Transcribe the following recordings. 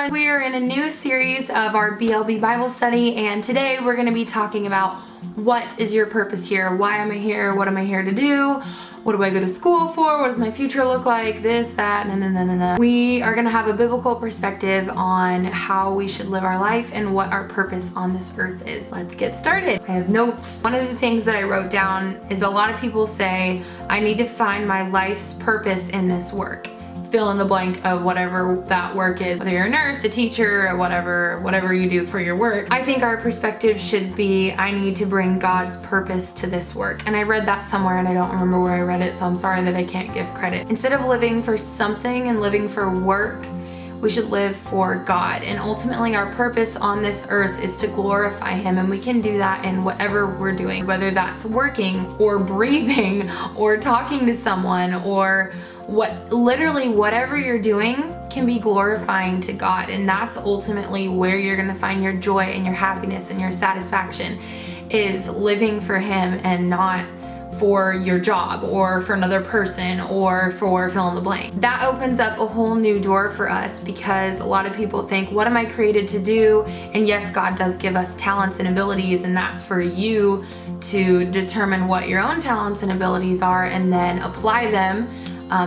everyone. We are in a new series of our BLB Bible study, and today we're going to be talking about what is your purpose here? Why am I here? What am I here to do? What do I go to school for? What does my future look like? This, that, na. We are going to have a biblical perspective on how we should live our life and what our purpose on this earth is. Let's get started. I have notes. One of the things that I wrote down is a lot of people say, I need to find my life's purpose in this work. Fill in the blank of whatever that work is, whether you're a nurse, a teacher, or whatever you do for your work. I think our perspective should be, I need to bring God's purpose to this work. And I read that somewhere and I don't remember where I read it, so I'm sorry that I can't give credit. Instead of living for something and living for work, we should live for God. And ultimately our purpose on this earth is to glorify Him, and we can do that in whatever we're doing, whether that's working or breathing or talking to someone or literally whatever you're doing can be glorifying to God. And that's ultimately where you're gonna find your joy and your happiness and your satisfaction, is living for Him and not for your job or for another person or for fill in the blank. That opens up a whole new door for us, because a lot of people think, what am I created to do? And yes, God does give us talents and abilities, and that's for you to determine what your own talents and abilities are and then apply them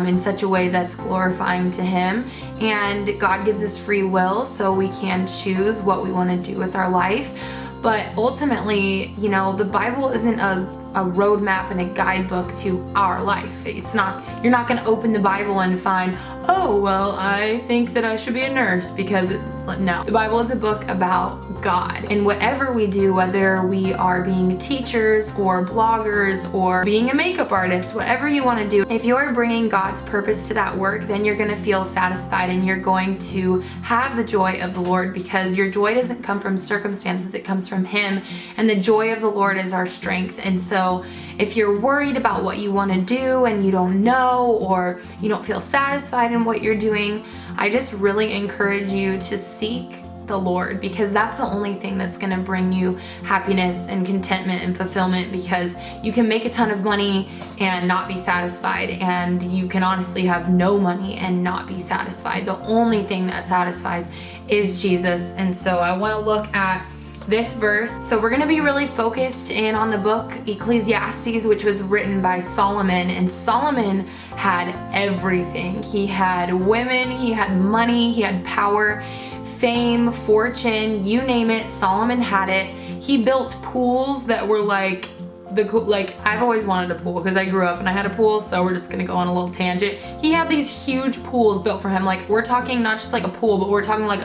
in such a way that's glorifying to Him. And God gives us free will, so we can choose what we want to do with our life. But ultimately, you know, the Bible isn't a roadmap and a guidebook to our life. It's not, you're not going to open the Bible and find, oh, well, I think that I should be a nurse because no. The Bible is a book about God. And whatever we do, whether we are being teachers or bloggers or being a makeup artist, whatever you want to do, if you're bringing God's purpose to that work, then you're going to feel satisfied and you're going to have the joy of the Lord, because your joy doesn't come from circumstances, it comes from Him. And the joy of the Lord is our strength. And so if you're worried about what you want to do and you don't know, or you don't feel satisfied in what you're doing, I just really encourage you to seek the Lord, because that's the only thing that's going to bring you happiness and contentment and fulfillment. Because you can make a ton of money and not be satisfied, and you can honestly have no money and not be satisfied. The only thing that satisfies is Jesus. And so I want to look at this verse. So we're going to be really focused in on the book Ecclesiastes, which was written by Solomon. And Solomon had everything. He had women, he had money, he had power, fame, fortune, you name it, Solomon had it. He built pools that were like I've always wanted a pool because I grew up and I had a pool, so we're just gonna go on a little tangent. He had these huge pools built for him. Like, we're talking not just like a pool, but we're talking like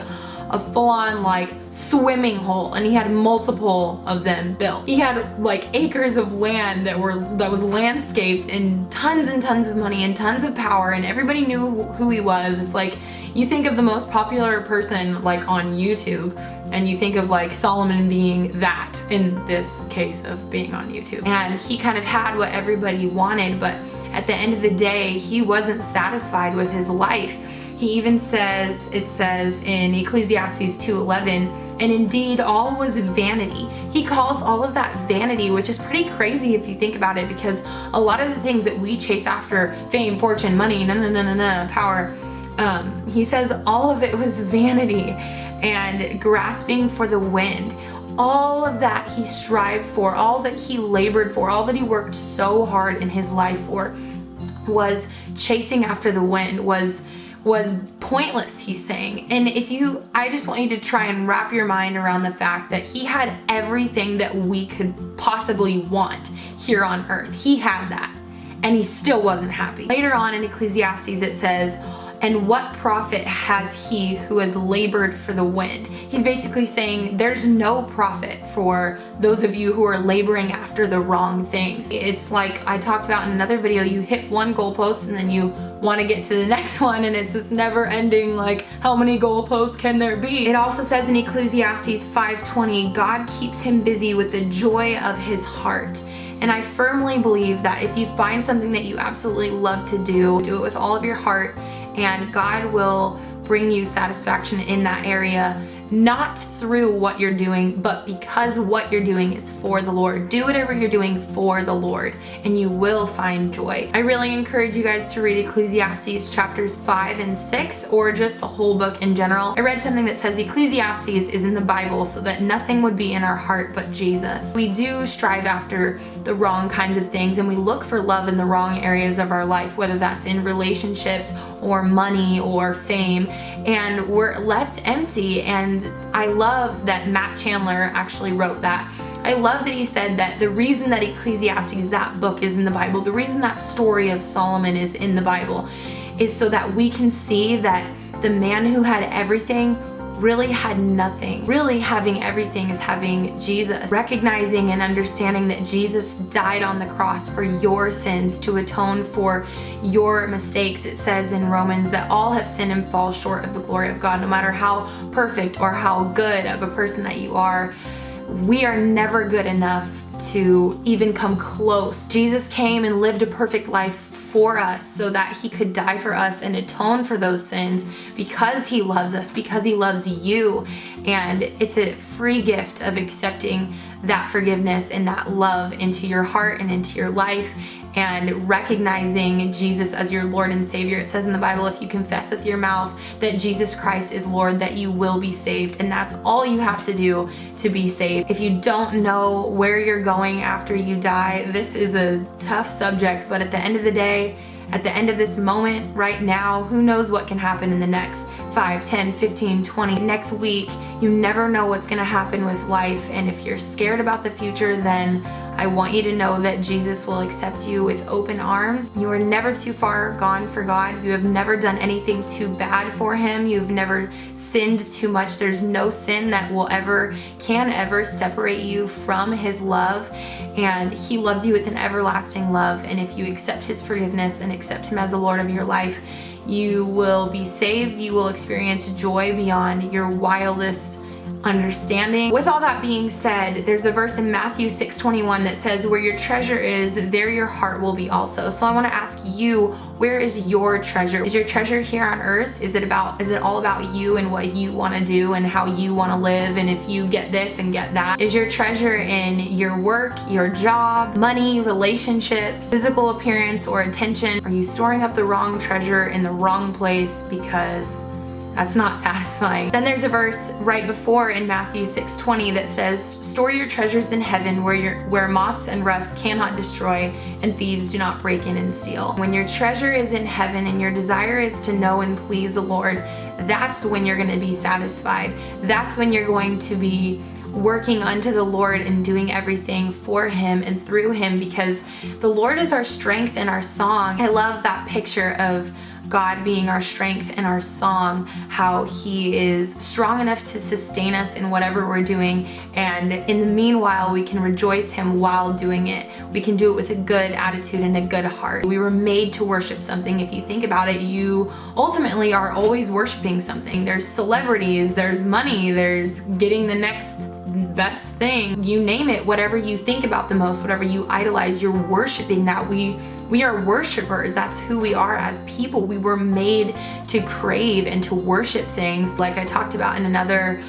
a full-on like swimming hole, and he had multiple of them built. He had like acres of land that was landscaped, and tons of money and tons of power, and everybody knew who he was. It's like, you think of the most popular person like on YouTube, and you think of like Solomon being that in this case of being on YouTube. And he kind of had what everybody wanted, but at the end of the day, he wasn't satisfied with his life. He even says, it says in Ecclesiastes 2:11, and indeed all was vanity. He calls all of that vanity, which is pretty crazy if you think about it, because a lot of the things that we chase after, fame, fortune, money, power, he says all of it was vanity and grasping for the wind. All of that he strived for, all that he labored for, all that he worked so hard in his life for, was chasing after the wind, was pointless, he's saying. And I just want you to try and wrap your mind around the fact that he had everything that we could possibly want here on earth. He had that, and he still wasn't happy. Later on in Ecclesiastes it says, and what profit has he who has labored for the wind? He's basically saying there's no profit for those of you who are laboring after the wrong things. It's like I talked about in another video, you hit one goalpost and then you want to get to the next one, and it's this never ending, like, how many goalposts can there be? It also says in Ecclesiastes 5:20, God keeps him busy with the joy of his heart. And I firmly believe that if you find something that you absolutely love to do it with all of your heart, and God will bring you satisfaction in that area, not through what you're doing, but because what you're doing is for the Lord. Do whatever you're doing for the Lord, and you will find joy. I really encourage you guys to read Ecclesiastes chapters 5 and 6, or just the whole book in general. I read something that says Ecclesiastes is in the Bible so that nothing would be in our heart but Jesus. We do strive after the wrong kinds of things, and we look for love in the wrong areas of our life, whether that's in relationships or money or fame, and we're left empty. And I love that Matt Chandler actually wrote that. I love that he said that the reason that Ecclesiastes, that book, is in the Bible, the reason that story of Solomon is in the Bible, is so that we can see that the man who had everything really had nothing. Really having everything is having Jesus. Recognizing and understanding that Jesus died on the cross for your sins to atone for your mistakes. It says in Romans that all have sinned and fall short of the glory of God. No matter how perfect or how good of a person that you are, we are never good enough to even come close. Jesus came and lived a perfect life for us so that he could die for us and atone for those sins because he loves us, because he loves you. And it's a free gift of accepting that forgiveness and that love into your heart and into your life, and recognizing Jesus as your Lord and Savior. It says in the Bible, if you confess with your mouth that Jesus Christ is Lord, that you will be saved. And that's all you have to do to be saved. If you don't know where you're going after you die, this is a tough subject, but at the end of the day, at the end of this moment right now, who knows what can happen in the next 5, 10, 15, 20, next week. You never know what's gonna happen with life. And if you're scared about the future, then I want you to know that Jesus will accept you with open arms. You are never too far gone for God. You have never done anything too bad for him. You've never sinned too much. There's no sin that can ever separate you from his love. And he loves you with an everlasting love. And if you accept his forgiveness and accept him as the Lord of your life, you will be saved. You will experience joy beyond your wildest understanding. With all that being said, there's a verse in Matthew 6:21 that says, where your treasure is, there your heart will be also. So I want to ask you, where is your treasure? Is your treasure here on earth? Is it all about you and what you want to do and how you want to live, and if you get this and get that? Is your treasure in your work, your job, money, relationships, physical appearance, or attention? Are you storing up the wrong treasure in the wrong place because that's not satisfying? Then there's a verse right before in Matthew 6:20 that says, store your treasures in heaven where moths and rust cannot destroy and thieves do not break in and steal. When your treasure is in heaven and your desire is to know and please the Lord, that's when you're going to be satisfied. That's when you're going to be working unto the Lord and doing everything for him and through him, because the Lord is our strength and our song. I love that picture of God being our strength and our song, how he is strong enough to sustain us in whatever we're doing, and in the meanwhile we can rejoice him while doing it. We can do it with a good attitude and a good heart. We were made to worship something. If you think about it, you ultimately are always worshiping something. There's celebrities, there's money, there's getting the next best thing, you name it. Whatever you think about the most, whatever you idolize, you're worshiping that. We are worshipers. That's who we are as people. We were made to crave and to worship things. Like I talked about in another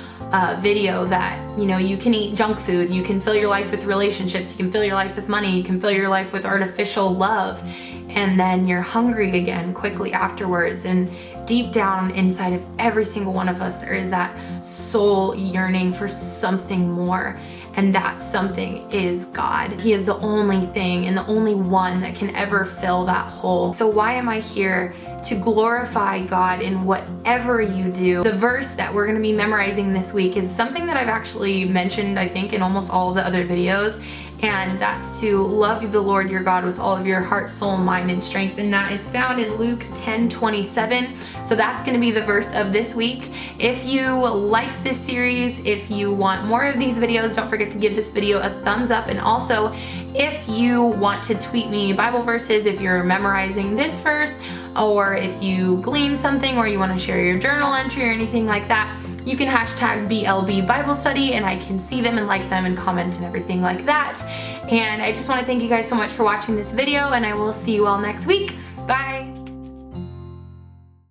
video, that you can eat junk food, you can fill your life with relationships, you can fill your life with money, you can fill your life with artificial love, and then you're hungry again quickly afterwards. And deep down inside of every single one of us, there is that soul yearning for something more. And that something is God. He is the only thing and the only one that can ever fill that hole. So why am I here? To glorify God in whatever you do. The verse that we're going to be memorizing this week is something that I've actually mentioned, I think, in almost all of the other videos. And that's to love the Lord your God with all of your heart, soul, mind, and strength. And that is found in Luke 10:27. So that's going to be the verse of this week. If you like this series, if you want more of these videos, don't forget to give this video a thumbs up. And also, if you want to tweet me Bible verses, if you're memorizing this verse, or if you glean something, or you want to share your journal entry or anything like that, you can hashtag BLB Bible Study and I can see them and like them and comment and everything like that. And I just want to thank you guys so much for watching this video, and I will see you all next week. Bye!